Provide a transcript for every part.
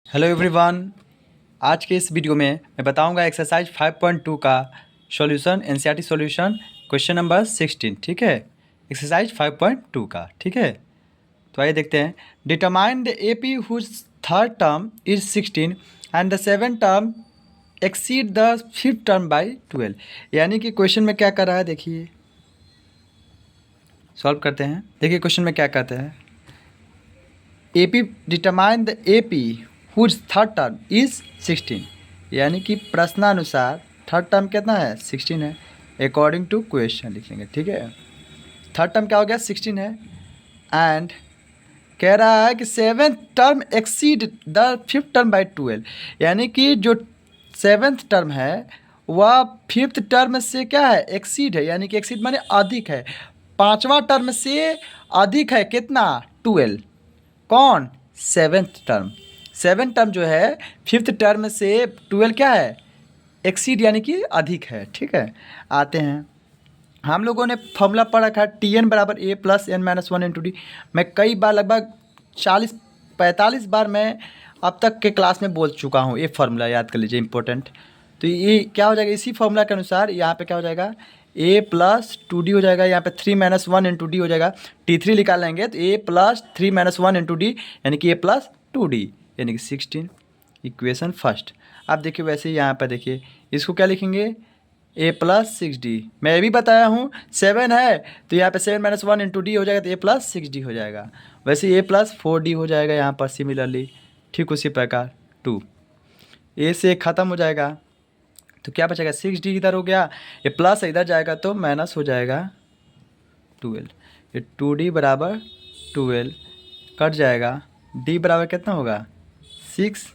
Hello everyone. आज के इस वीडियो में मैं बताऊंगा एक्सरसाइज 5.2 का solution NCERT solution question number 16। ठीक है, एक्सरसाइज 5.2 का। ठीक है, तो आइए देखते हैं। Determine the AP whose third term is 16 and the seven term exceed the fifth term by 12। यानी कि क्वेश्चन में क्या कर रहा है, देखिए सॉल्व करते हैं। देखिए क्वेश्चन में क्या कहते हैं। AP determine the AP whose third term is 16, यानी कि प्रश्नानुसार थर्ड टर्म कितना है, 16 है। अकॉर्डिंग टू क्वेश्चन लिखेंगे। ठीक है, थर्ड टर्म क्या हो गया, 16 है। एंड कह रहा है कि seventh term exceed the fifth term by 12, यानी कि जो सेवेंथ टर्म है वह फिफ्थ टर्म से क्या है, एक्सीड है। यानी कि एक्सीड माने अधिक है, पांचवा टर्म से अधिक है। कितना, 12। कौन, सेवेंथ टर्म। सेवेंथ टर्म जो है फिफ्थ टर्म से 12 क्या है, एक्सीड यानी कि अधिक है। ठीक है, आते हैं। हम लोगों ने फॉर्मूला पढ़ रखा है Tn बराबर a प्लस n minus one into d. मैं कई बार, लगभग 40-45 बार मैं अब तक के क्लास में बोल चुका हूँ। ये फार्मूला याद कर लीजिए, इंपॉर्टेंट। तो ये क्या हो जाएगा, इसी फार्मूला के अनुसार यहाँ पे क्या हो जाएगा, a प्लस 2d हो जाएगा। यहाँ पे 3 माइनस वन इंटू डी हो जाएगा। T3 निकाल लेंगे तो a plus 3 minus one into D, यानी कि a प्लस 2d, यानी कि 16। Equation first. अब देखिए वैसे ही यहाँ पर देखिए, इसको क्या लिखेंगे, a प्लस 6d। मैं ये भी बताया हूँ 7 है तो यहाँ पे 7 माइनस वन इंटू डी हो जाएगा तो a प्लस 6d हो जाएगा। वैसे a प्लस 4d हो जाएगा यहाँ पर सिमिलरली। ठीक उसी प्रकार 2 a से ख़त्म हो जाएगा तो क्या बचेगा, 6d इधर हो गया, ये प्लस इधर जाएगा तो माइनस हो जाएगा 12। ये 2d बराबर 12 कट जाएगा। d बराबर कितना होगा, 6।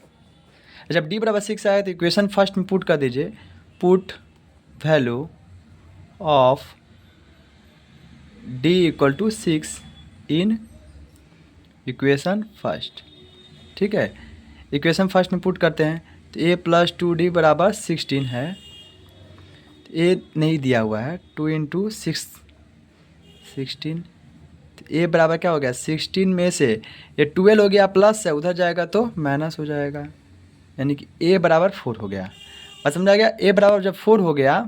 जब d बराबर 6 आए तो इक्वेशन फर्स्ट में पुट कर दीजिए। Put value of d equal to 6 in equation first. ठीक है, इक्वेशन फर्स्ट में पुट करते हैं तो a प्लस 2d बराबर 16 है। तो a नहीं दिया हुआ है, 2 इंटू 6 16। तो a बराबर क्या हो गया, 16 में से ये 12 हो गया, प्लस है उधर जाएगा तो माइनस हो जाएगा, यानी कि a बराबर 4 हो गया। बस समझा गया। a बराबर जब 4 हो गया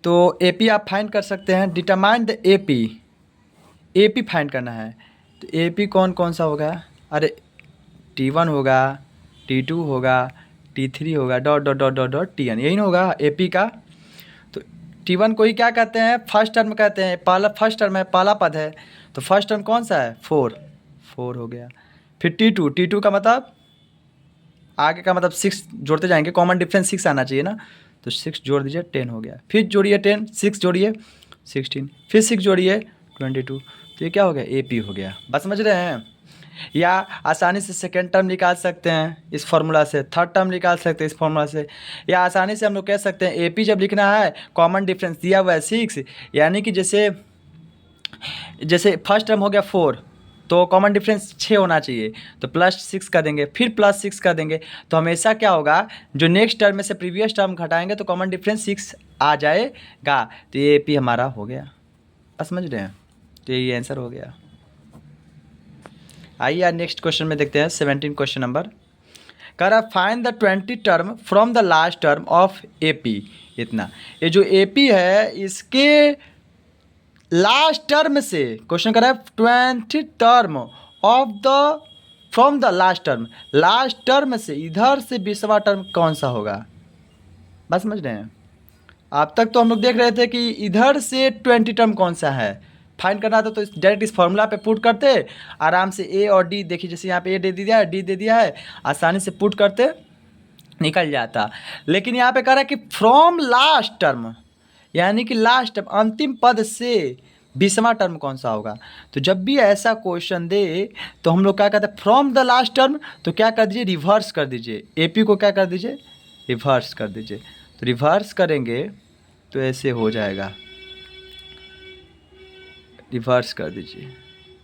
तो AP आप फाइंड कर सकते हैं। डिटरमाइन द AP फाइंड करना है तो AP कौन कौन सा होगा, अरे T1 होगा, T2 होगा, T3 होगा, dot dot dot dot dot Tn, यही ना होगा AP का। तो T1 को ही क्या कहते हैं, फर्स्ट टर्म कहते हैं। पहला फर्स्ट टर्म है, पहला पद है, तो फर्स्ट टर्म कौन सा है, 4 हो गया। फिर T2 का मतलब आगे का मतलब 6 जोड़ते जाएंगे, कॉमन डिफरेंस 6 आना चाहिए ना, तो 6 जोड़ दीजिए 10 हो गया। फिर जोड़िए 10, 6 जोड़िए 16, फिर 6 जोड़िए 22, तो ये क्या हो गया, AP हो गया। बस समझ रहे हैं। या आसानी से सेकेंड टर्म निकाल सकते हैं इस फार्मूला से, थर्ड टर्म निकाल सकते हैं इस फार्मूला से, या आसानी से हम लोग कह सकते हैं AP जब लिखना है कॉमन डिफरेंस दिया हुआ है 6, यानी कि जैसे फर्स्ट टर्म हो गया 4 तो कॉमन डिफरेंस 6 होना चाहिए, तो प्लस 6 कर देंगे, फिर प्लस 6 कर देंगे, तो हमेशा क्या होगा, जो नेक्स्ट टर्म में से प्रीवियस टर्म घटाएंगे तो कॉमन डिफरेंस 6 आ जाएगा। तो ये AP हमारा हो गया। बस समझ रहे हैं, तो ये आंसर हो गया। आइए नेक्स्ट क्वेश्चन में देखते हैं। 17 क्वेश्चन नंबर कह रहा find the 20 term from the last term of AP। इतना, ये जो AP है इसके लास्ट टर्म से क्वेश्चन कर रहा है 20 term of the from the last term से इधर से 20वां टर्म कौन सा होगा। बस समझ रहे हैं। अब तक तो हम लोग देख रहे थे कि इधर से 20 टर्म कौन सा है, फाइंड करना था तो डायरेक्ट इस फॉर्मूला पे पुट करते आराम से। A और D देखिए, जैसे यहाँ पे A दे दिया है, D दे दिया है, आसानी से पुट करते निकल जाता। लेकिन यहाँ पे कह रहा है कि फ्रॉम लास्ट टर्म, यानी कि लास्ट टर्म अंतिम पद से 20वां टर्म कौन सा होगा। तो जब भी ऐसा क्वेश्चन दे तो हम लोग क्या कहते हैं, फ्रॉम द लास्ट टर्म, तो क्या कर दीजिए, रिवर्स कर दीजिए। AP को क्या कर दीजिए, रिवर्स कर दीजिए। तो रिवर्स करेंगे तो ऐसे हो जाएगा, रिवर्स कर दीजिए।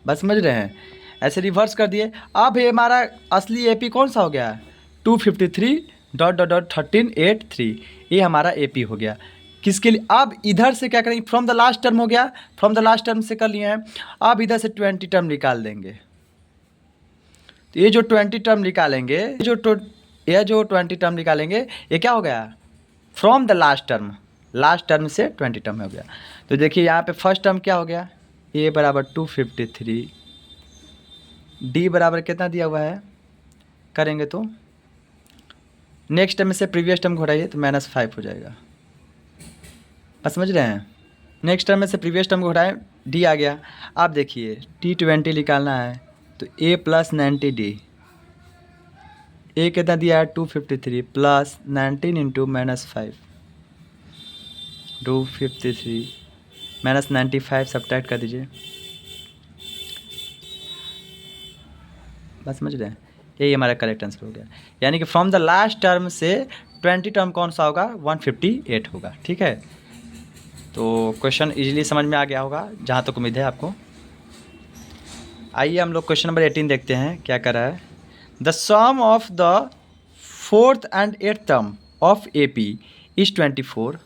बस समझ रहे हैं, ऐसे रिवर्स कर दिए। अब ये हमारा असली AP कौन सा हो गया, 253 डॉट डॉट डॉट 1383, ये हमारा AP हो गया। किसके लिए, अब इधर से क्या करेंगे, फ्रॉम द लास्ट टर्म हो गया, फ्रॉम द लास्ट टर्म से कर लिए हैं। अब इधर से 20 टर्म निकाल देंगे तो ये जो 20 टर्म निकालेंगे, ये जो 20 टर्म निकालेंगे, ये क्या हो गया, फ्रॉम द लास्ट टर्म से 20 टर्म हो गया। तो देखिए यहाँ पे फर्स्ट टर्म क्या हो गया, ए बराबर 253, डी बराबर कितना दिया हुआ है, करेंगे तो नेक्स्ट टर्म से प्रीवियस टर्म घटाइए तो -5 हो जाएगा। बस समझ रहे हैं, नेक्स्ट टर्म में से प्रीवियस टर्म को घटाएं, डी आ गया। आप देखिए T20 निकालना है तो a + 90d, ए कितना दिया है 253 + 19 × -5, 253 -95 सब्ट्रैक्ट कर दीजिए। बस समझ रहे हैं, यही हमारा करेक्ट आंसर हो गया। यानी कि फ्रॉम द लास्ट टर्म से 20 टर्म कौन सा होगा, 158 होगा। ठीक है, तो क्वेश्चन इजीली समझ में आ गया होगा जहाँ तक उम्मीद है आपको। आइए हम लोग क्वेश्चन नंबर 18 देखते हैं क्या कर रहा है। The sum of the 4th and 8th term of AP is 24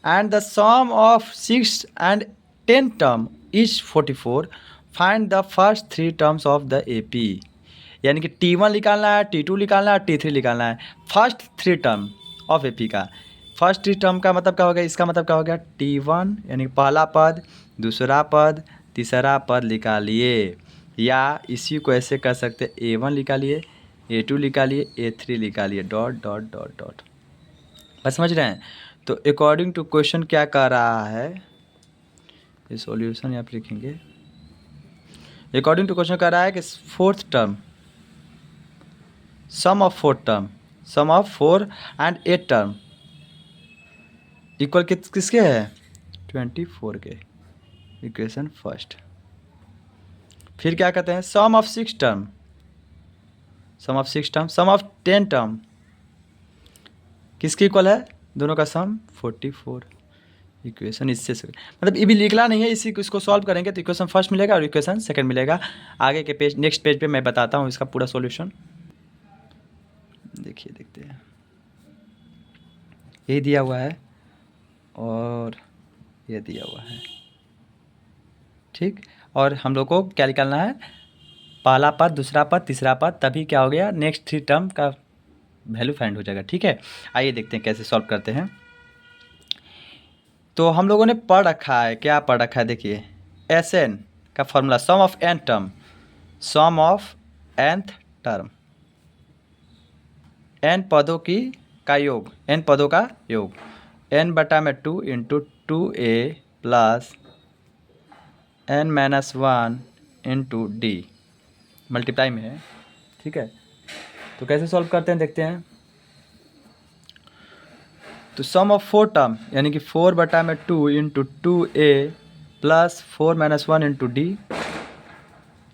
and the sum of 6th and 10th term is 44, find the first 3 terms of the AP। यानी कि T1 निकालना है, T2 निकालना है, T3 निकालना है, फर्स्ट 3 टर्म ऑफ AP का। First 3 term का मतलब क्या हो गया, इसका मतलब क्या हो गया, T1 यानी कि पहला पद, दूसरा पद, तीसरा पद निकालिए, या इसी को ऐसे कर सकते A1 निकालिए, A2 निकालिए, A3 निकालिए, डॉट डॉट डॉट डॉट। बस समझ रहे हैं। तो अकॉर्डिंग टू क्वेश्चन क्या कर रहा है, ये सॉल्यूशन यहाँ पे लिखेंगे। अकॉर्डिंग टू क्वेश्चन कर रहा है कि 4th term, sum of 4th term, sum of 4 and 8 term equal किसके है, 24 के। Equation first. फिर क्या कहते हैं, sum of 6 term, sum of 6 term, sum of 10 term किसके इक्वल है, दोनों का सम 44। इक्वेशन इससे मतलब ये भी लिखना नहीं है, इसी को इसको सॉल्व करेंगे तो इक्वेशन फर्स्ट मिलेगा और इक्वेशन सेकंड मिलेगा। आगे के पेज, नेक्स्ट पेज पे मैं बताता हूँ इसका पूरा सॉल्यूशन। देखिए देखते हैं, ये दिया हुआ है और ये दिया हुआ है, ठीक। और हम लोग को क्या निकालना है, पहला पद, दूसरा पद, तीसरा पद, तभी क्या हो गया, नेक्स्ट 3 टर्म का वैल्यू फाइंड हो जाएगा। ठीक है, आइए देखते हैं कैसे सॉल्व करते हैं। तो हम लोगों ने पढ़ रखा है, क्या पढ़ रखा है, देखिए SN का formula, sum of n term, sum of nth term, n पदों की का योग, n पदों का योग, n/2 × 2a + n-1 × d multiply में है। ठीक है, तो कैसे सॉल्व करते हैं देखते हैं। तो सम ऑफ 4 टर्म यानी कि 4/2 × 2a + 4-1 × d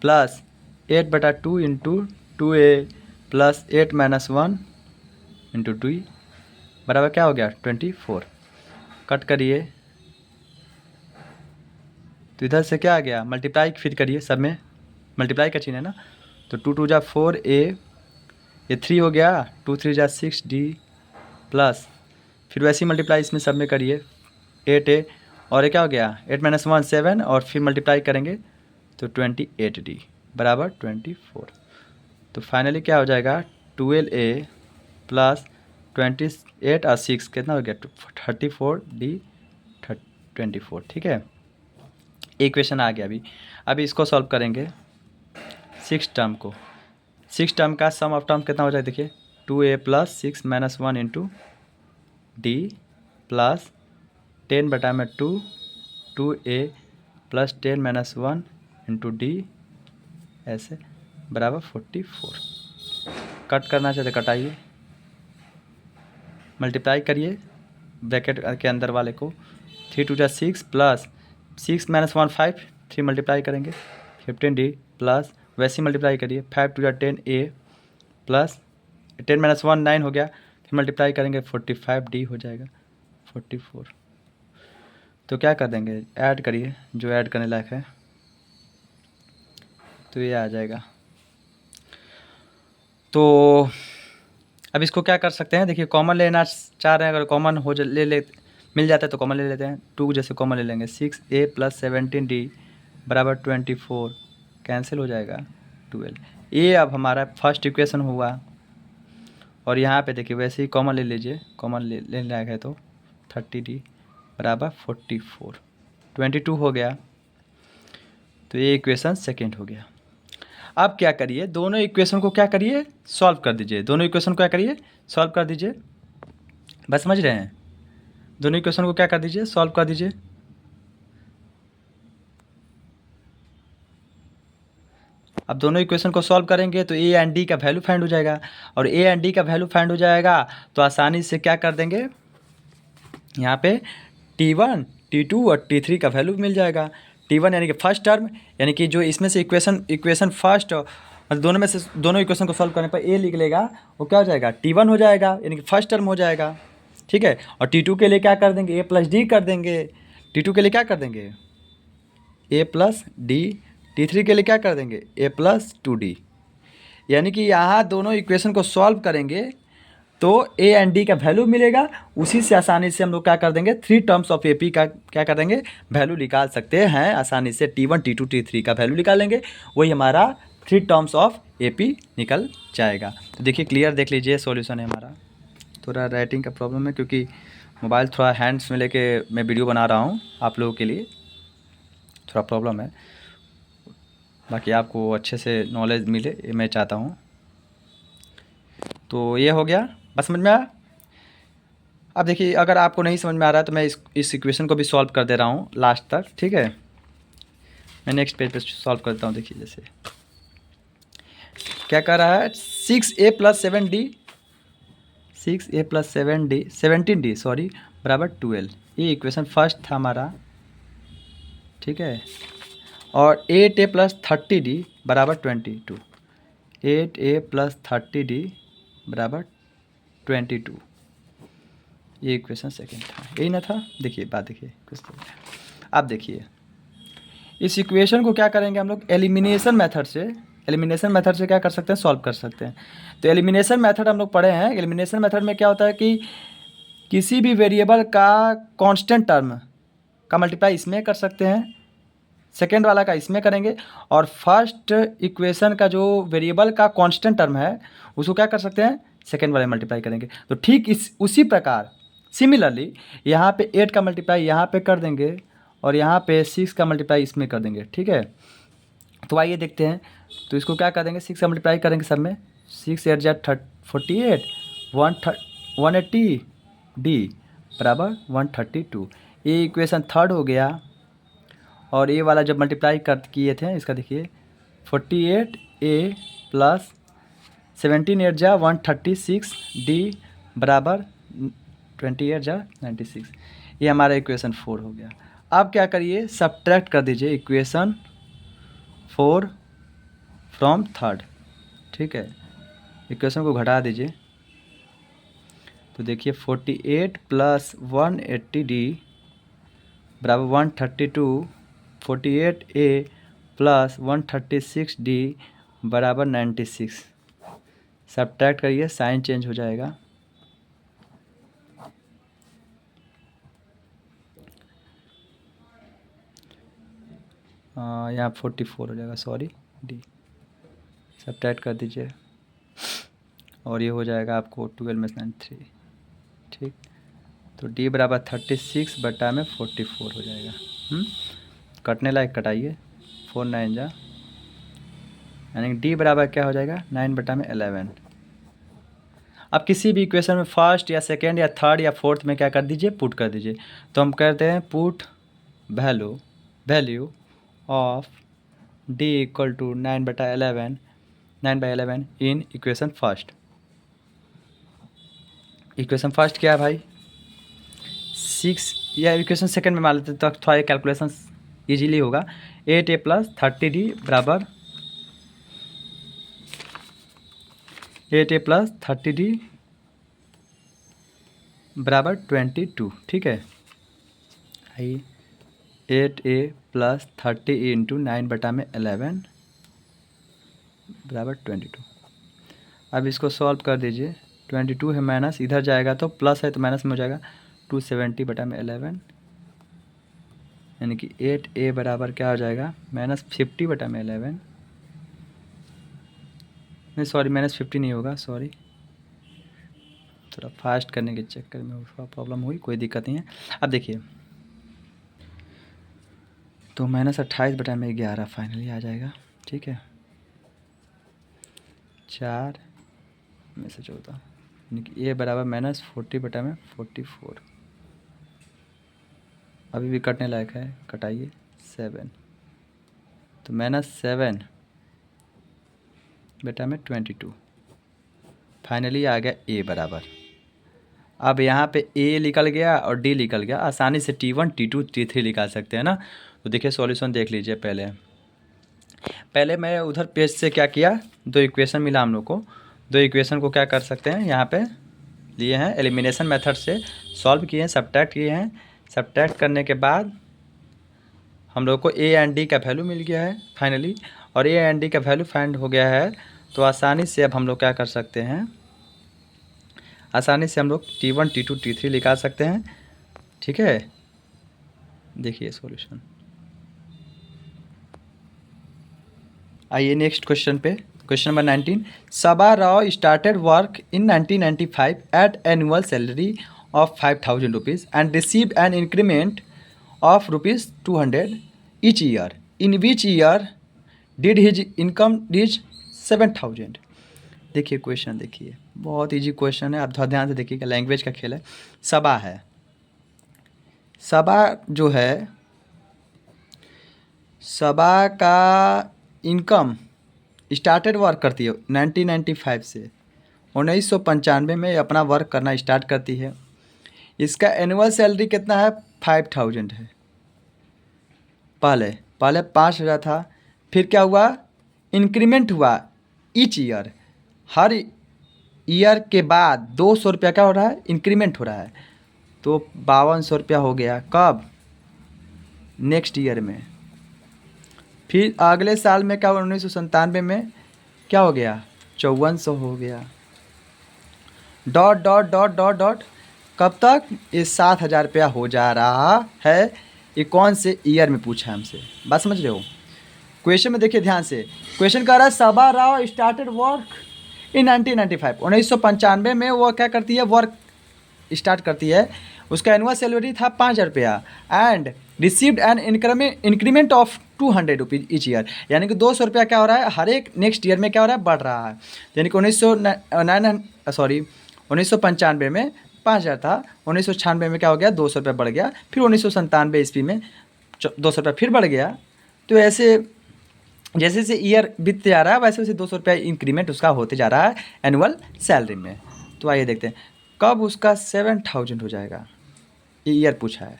plus 8/2 × 2a + 8-1 × d बराबर क्या हो गया, 24। कट करिए तो इधर से क्या आ गया, मल्टीप्लाई फिर करिए, सब में मल्टीप्लाई का चिन्ह है ना, तो 2 × 2 = 4a, ये 3 हो गया, 2 × 3 = 6d प्लस फिर वैसी मल्टीप्लाई इसमें सब में करिए 8a, और ये क्या हो गया 8-1 7, और फिर मल्टीप्लाई करेंगे तो 28d बराबर 24। तो फाइनली क्या हो जाएगा 12a + 28 और 6 कितना हो गया 34d 24। ठीक है, इक्वेशन आ गया। अभी इसको सॉल्व करेंगे 6 टर्म को। 6 टर्म का सम ऑफ टर्म कितना हो जाए, देखिए 2a + 6-1 × d plus 10/2 2a + 10-1 × d ऐसे बराबर 44। कट करना चाहते कटाइए, मल्टीप्लाई करिए ब्रैकेट के अंदर वाले को, 3 × 2 = 6 प्लस 6-1 5, 3 मल्टीप्लाई करेंगे 15d प्लस वैसे मल्टीप्लाई करिए 5 × 2 = 10a प्लस 10-1 9 हो गया, फिर मल्टीप्लाई करेंगे 45d हो जाएगा 44। तो क्या कर देंगे, ऐड करिए जो ऐड करने लायक है, तो ये आ जाएगा। तो अब इसको क्या कर सकते हैं, देखिए कॉमन लेना चाह रहे हैं, अगर कॉमन हो मिल जाता है तो कॉमन ले लेते हैं, 2 जैसे कॉमन ले लेंगे, 6a + 17d बराबर 24, कैंसिल हो जाएगा 12, ये अब हमारा फर्स्ट इक्वेशन हुआ। और यहाँ पे देखिए वैसे ही कॉमन ले लीजिए, कॉमन ले लायक है तो 30D बराबर 44, 22 हो गया। तो ये इक्वेशन सेकेंड हो गया। अब क्या करिए, दोनों इक्वेशन को क्या करिए, सॉल्व कर दीजिए। दोनों इक्वेशन को क्या करिए, सॉल्व कर दीजिए। बस समझ रहे हैं, दोनों इक्वेशन को क्या कर दीजिए, सॉल्व कर दीजिए। अब दोनों इक्वेशन को सॉल्व करेंगे तो ए एंड डी का वैल्यू फाइंड हो जाएगा, और ए एंड डी का वैल्यू फाइंड हो जाएगा तो आसानी से क्या कर देंगे, यहाँ पे T1 T2 और T3 का वैल्यू मिल जाएगा। T1 यानी कि फर्स्ट टर्म, यानी कि जो इसमें से इक्वेशन फर्स्ट, मतलब दोनों में से दोनों इक्वेशन को सॉल्व करने पर ए लिख लेगा, वो क्या हो जाएगा, T1 हो जाएगा, यानी कि फर्स्ट टर्म हो जाएगा। ठीक है, और T2 के लिए क्या कर देंगे, a प्लस डी कर देंगे। T2 के लिए क्या कर देंगे, a प्लस डी। T3 के लिए क्या कर देंगे, a प्लस 2d। यानी कि यहाँ दोनों इक्वेशन को सॉल्व करेंगे तो ए एंड डी का वैल्यू मिलेगा। उसी से आसानी से हम लोग क्या कर देंगे, 3 टर्म्स ऑफ ए पी का क्या कर देंगे, वैल्यू निकाल सकते हैं आसानी से। T1 T2 T3 का वैल्यू निकालेंगे, वही हमारा 3 टर्म्स ऑफ ए पी निकल जाएगा। तो देखिए क्लियर देख लीजिए सॉल्यूशन है हमारा। थोड़ा राइटिंग का प्रॉब्लम है क्योंकि मोबाइल थोड़ा हैंड्स में लेके मैं वीडियो बना रहा हूँ आप लोगों के लिए, थोड़ा प्रॉब्लम है। बाकी आपको अच्छे से नॉलेज मिले ये मैं चाहता हूँ। तो ये हो गया, बस समझ में आया। अब देखिए अगर आपको नहीं समझ में आ रहा है तो मैं इस इक्वेशन को भी सॉल्व कर दे रहा हूँ लास्ट तक, ठीक है। मैं नेक्स्ट पेज पे सॉल्व करता हूँ। देखिए जैसे क्या कर रहा है, 6a plus 7d, 6a plus 7d 17d sorry बराबर 12। ये इक्वेशन फर्स्ट था हमारा, ठीक है। और 8a प्लस 30d बराबर 22, 8a प्लस 30d बराबर 22, ये इक्वेशन सेकेंड था, यही ना था। देखिए बात देखिए, आप देखिए इस इक्वेशन को क्या करेंगे हम लोग, एलिमिनेशन मेथड से। एलिमिनेशन मेथड से क्या कर सकते हैं, सॉल्व कर सकते हैं। तो एलिमिनेशन मेथड हम लोग पढ़े हैं। एलिमिनेशन मेथड में क्या होता है कि किसी भी वेरिएबल का कांस्टेंट टर्म का मल्टीप्लाई इसमें कर सकते हैं, सेकेंड वाला का इसमें करेंगे, और फर्स्ट इक्वेशन का जो वेरिएबल का कांस्टेंट टर्म है उसको क्या कर सकते हैं, सेकेंड वाले मल्टीप्लाई करेंगे। तो ठीक उसी प्रकार सिमिलरली यहाँ पे 8 का मल्टीप्लाई यहाँ पे कर देंगे, और यहाँ पे 6 का मल्टीप्लाई इसमें कर देंगे, ठीक है। तो आइए देखते हैं। तो इसको क्या कर देंगे, 6 का मल्टीप्लाई करेंगे सब में, 6 8 जा 48, 180 डी बराबर 132। ये इक्वेशन थर्ड हो गया। और ये वाला जब मल्टीप्लाई कर किए थे इसका देखिए 48a प्लस 17 8 जा 136 डी बराबर 28 जा 96। ये हमारा इक्वेशन 4 हो गया। अब क्या करिए, सब्ट्रैक्ट कर दीजिए इक्वेशन 4 फ्रॉम थर्ड, ठीक है। इक्वेशन को घटा दीजिए तो देखिए 48 प्लस 180d बराबर 132, 48a प्लस 136d बराबर 96। सब्ट्रैक्ट करिए, साइन चेंज हो जाएगा। यहाँ 44 हो जाएगा, सॉरी डी। सब्ट्रैक्ट कर दीजिए और ये हो जाएगा आपको 12 में 3, ठीक। तो डी बराबर 36 बटा में 44 हो जाएगा। कटने लायक कटाइए, 4 9 जा, यानी डी बराबर क्या हो जाएगा, 9 बटा में 11। अब किसी भी इक्वेशन में फर्स्ट या सेकेंड या थर्ड या फोर्थ में क्या कर दीजिए, पुट कर दीजिए। तो हम करते हैं put value of d equal to 9 बटा 11, 9/11 in equation first. Equation first क्या है भाई, 6, या इक्वेशन सेकेंड में मान लेते तो थोड़ा कैलकुलेशन ईजिली होगा। 8a प्लस 30d बराबर 8a प्लस 30d बराबर 22, ठीक है। 8a प्लस 30 इंटू 9 बटा में 11 बराबर 22। अब इसको सॉल्व कर दीजिए। 22 है माइनस, इधर जाएगा तो प्लस है तो माइनस में हो जाएगा, 270 बटा में 11, यानी कि 8a बराबर क्या हो जाएगा, -50 बटा में 11 नहीं सॉरी, -50 नहीं होगा, सॉरी, थोड़ा फास्ट करने के चक्कर में प्रॉब्लम हुई, कोई दिक्कत नहीं है। अब देखिए, तो -28/11 फाइनली आ जाएगा, ठीक है। 4 में से 14 यानी कि ए बराबर -40/44। अभी भी कटने लायक है, कटाइए 7, तो -7/22 फाइनली आ गया ए बराबर। अब यहाँ पे ए निकल गया और डी निकल गया, आसानी से T1 T2 T3 निकाल सकते हैं ना। तो देखिए सॉल्यूशन देख लीजिए। पहले मैं उधर पेज से क्या किया, 2 इक्वेशन मिला हम लोग को, 2 इक्वेशन को क्या कर सकते हैं, यहाँ पे लिए हैं, एलिमिनेशन मेथड से सॉल्व किए हैं, सब्ट्रैक्ट किए हैं। सब्ट्रैक्ट करने के बाद हम लोग को ए एंड डी का वैल्यू मिल गया है फाइनली, और ए एंड डी का वैल्यू फाइंड हो गया है। तो आसानी से अब हम लोग क्या कर सकते हैं, आसानी से हम लोग T1 T2 T3 निकाल सकते हैं, ठीक है। देखिए सॉल्यूशन, आइए नेक्स्ट क्वेश्चन पे। Question number 19, Saba Rao started work in 1995 at annual salary of 5,000 rupees and received an increment of ₹200 each year. In which year did his income reach 7,000? देखिए क्वेश्चन, देखिए बहुत इजी क्वेश्चन है, आप थोड़ा ध्यान से देखिएगा, लैंग्वेज का खेल है। सबा है, सबा जो है, सबा का इनकम स्टार्टेड वर्क करती है 1995 से, 1995 में अपना वर्क करना स्टार्ट करती है। इसका एनुअल सैलरी कितना है, 5,000 है। पहले 5,000 था, फिर क्या हुआ, इंक्रीमेंट हुआ ईच ईयर, हर ईयर के बाद 200 रुपया क्या हो रहा है, इंक्रीमेंट हो रहा है। तो 5,200 रुपया हो गया, कब, नेक्स्ट ईयर में। फिर अगले साल में क्या हुआ, 1997 में क्या हो गया, 5,400 हो गया, dot dot dot dot dot, कब तक, ये 7,000 रुपया हो जा रहा है। ये कौन से ईयर में पूछा है हमसे, बात समझ रहे हो। क्वेश्चन में देखिए ध्यान से, क्वेश्चन कह रहा है सबा राव स्टार्टेड वर्क इन 1995, 1995 में वो क्या करती है, वर्क स्टार्ट करती है। उसका एनुअल सैलरी था 5,000 रुपया and received an increment of 200 rupees each year, यानी कि 200 रुपया क्या हो रहा है, हर एक नेक्स्ट ईयर में क्या हो रहा है, बढ़ रहा है। यानी कि 1995 में 5,000 था, 1996 में क्या हो गया, 200 रुपया बढ़ गया, फिर 1997 ईस्वी में 200 रुपया फिर बढ़ गया। तो ऐसे जैसे जैसे ईयर बीतते जा रहा है, वैसे वैसे 200 रुपया इंक्रीमेंट उसका होते जा रहा है एनुअल सैलरी में। तो आइए देखते हैं कब उसका 7,000 हो जाएगा, ये ईयर पूछा है।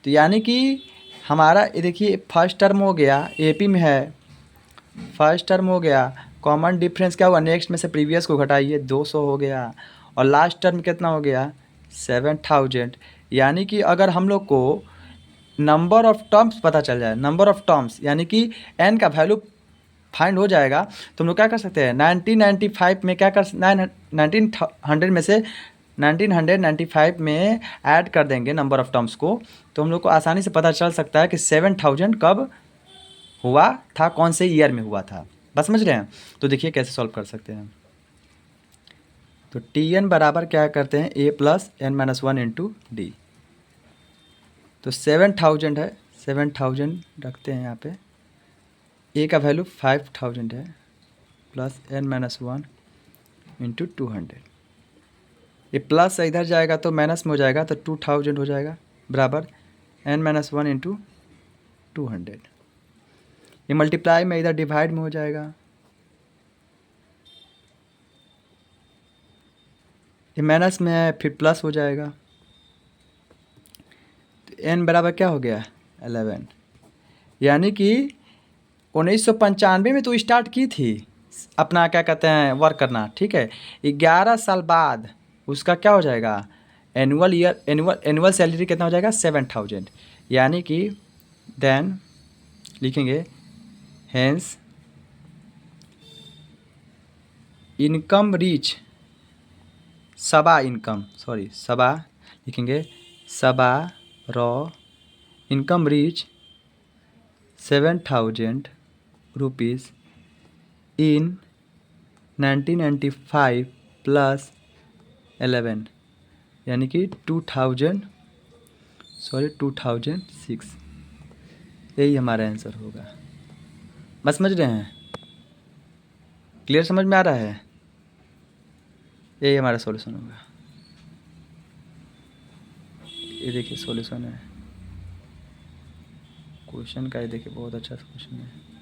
तो यानी कि हमारा ये देखिए, फर्स्ट टर्म हो गया, एपी में है, फर्स्ट टर्म हो गया, कॉमन डिफरेंस क्या हुआ, नेक्स्ट में से प्रीवियस को घटाइए, 200 हो गया, और लास्ट टर्म कितना हो गया, 7,000। यानी कि अगर हम लोग को नंबर ऑफ टर्म्स पता चल जाए, नंबर ऑफ टर्म्स यानी कि एन का वैल्यू फाइंड हो जाएगा, तो हम लोग क्या कर सकते हैं, 1995 में क्या कर, 1900 में से 1995 में ऐड कर देंगे नंबर ऑफ टर्म्स को, तो हम लोग को आसानी से पता चल सकता है कि 7,000 कब हुआ था, कौन से ईयर में हुआ था। बस समझ रहे हैं। तो देखिए कैसे सॉल्व कर सकते हैं। तो Tn बराबर क्या करते हैं, a plus n-1 into D. तो 7,000 है, 7,000 रखते हैं यहाँ पे, a का वैल्यू 5,000 है, प्लस n-1 इंटू 200। ये प्लस इधर जाएगा तो माइनस में हो जाएगा, तो 2,000 हो जाएगा, बराबर n-1 इंटू 200। ये मल्टीप्लाई में इधर डिवाइड में हो जाएगा, ये माइनस में है, फिर प्लस हो जाएगा। तो n बराबर क्या हो गया, 11। यानी कि 1995 में तो स्टार्ट की थी अपना क्या कहते हैं, वर्क करना, ठीक है। 11 साल बाद उसका क्या हो जाएगा, एनुअल सैलरी कितना हो जाएगा, 7,000। यानी कि देन लिखेंगे हेंस इनकम रीच, सबा लिखेंगे, Saba raw income reach 7,000 rupees in 1995 plus 11 यानी कि 2006, यही हमारा आंसर होगा। बस समझ रहे हैं? क्लियर, समझ में आ रहा है? यही हमारा सॉल्यूशन होगा। ये देखिए सॉल्यूशन है क्वेश्चन का, ये देखिए बहुत अच्छा क्वेश्चन है।